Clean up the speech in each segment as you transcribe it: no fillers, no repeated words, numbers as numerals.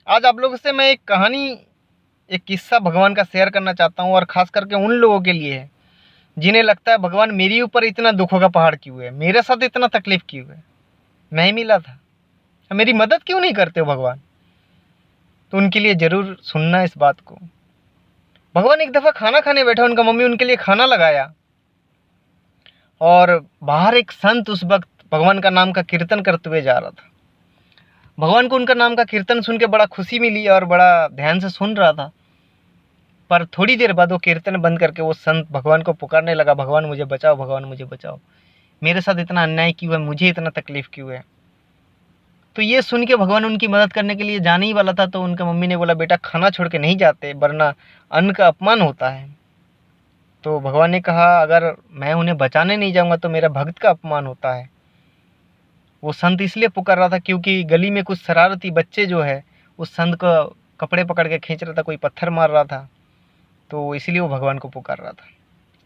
आज आप लोगों से मैं एक कहानी, एक किस्सा भगवान का शेयर करना चाहता हूँ, और ख़ास करके उन लोगों के लिए है जिन्हें लगता है भगवान मेरे ऊपर इतना दुखों का पहाड़ क्यों है, मेरे साथ इतना तकलीफ़ क्यों है, मैं ही मिला था, मेरी मदद क्यों नहीं करते हो भगवान। तो उनके लिए ज़रूर सुनना इस बात को। भगवान एक दफ़ा खाना खाने बैठा, उनका मम्मी उनके लिए खाना लगाया, और बाहर एक संत उस वक्त भगवान का नाम का कीर्तन करते हुए जा रहा था। भगवान को उनका नाम का कीर्तन सुन के बड़ा खुशी मिली और बड़ा ध्यान से सुन रहा था। पर थोड़ी देर बाद वो कीर्तन बंद करके वो संत भगवान को पुकारने लगा, भगवान मुझे बचाओ, भगवान मुझे बचाओ, मेरे साथ इतना अन्याय क्यों है, मुझे इतना तकलीफ़ क्यों है। तो ये सुन के भगवान उनकी मदद करने के लिए जाने ही वाला था, तो उनका मम्मी ने बोला, बेटा खाना छोड़ के नहीं जाते वरना अन्न का अपमान होता है। तो भगवान ने कहा, अगर मैं उन्हें बचाने नहीं जाऊँगा तो मेरा भक्त का अपमान होता है। वो संत इसलिए पुकार रहा था क्योंकि गली में कुछ शरारती बच्चे जो है उस संत का कपड़े पकड़ के खींच रहा था, कोई पत्थर मार रहा था, तो इसलिए वो भगवान को पुकार रहा था।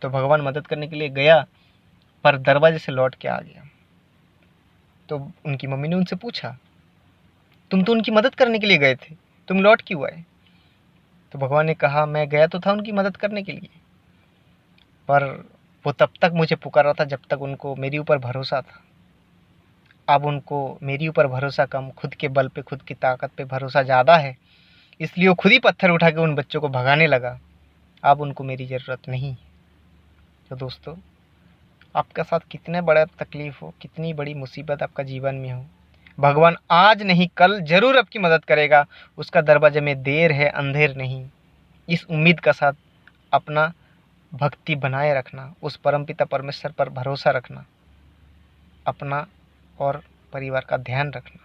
तो भगवान मदद करने के लिए गया, पर दरवाजे से लौट के आ गया। तो उनकी मम्मी ने उनसे पूछा, तुम तो उनकी मदद करने के लिए गए थे, तुम लौट क्यों आए। तो भगवान ने कहा, मैं गया तो था उनकी मदद करने के लिए, पर वो तब तक मुझे पुकार रहा था जब तक उनको मेरे ऊपर भरोसा था। अब उनको मेरे ऊपर भरोसा कम, खुद के बल पे, खुद की ताकत पे भरोसा ज़्यादा है, इसलिए वो खुद ही पत्थर उठा के उन बच्चों को भगाने लगा। अब उनको मेरी ज़रूरत नहीं। तो दोस्तों, आपके साथ कितने बड़ा तकलीफ़ हो, कितनी बड़ी मुसीबत आपका जीवन में हो, भगवान आज नहीं कल ज़रूर आपकी मदद करेगा। उसका दरवाजे में देर है, अंधेर नहीं। इस उम्मीद के साथ अपना भक्ति बनाए रखना, उस परमपिता परमेश्वर पर भरोसा रखना, अपना और परिवार का ध्यान रखना।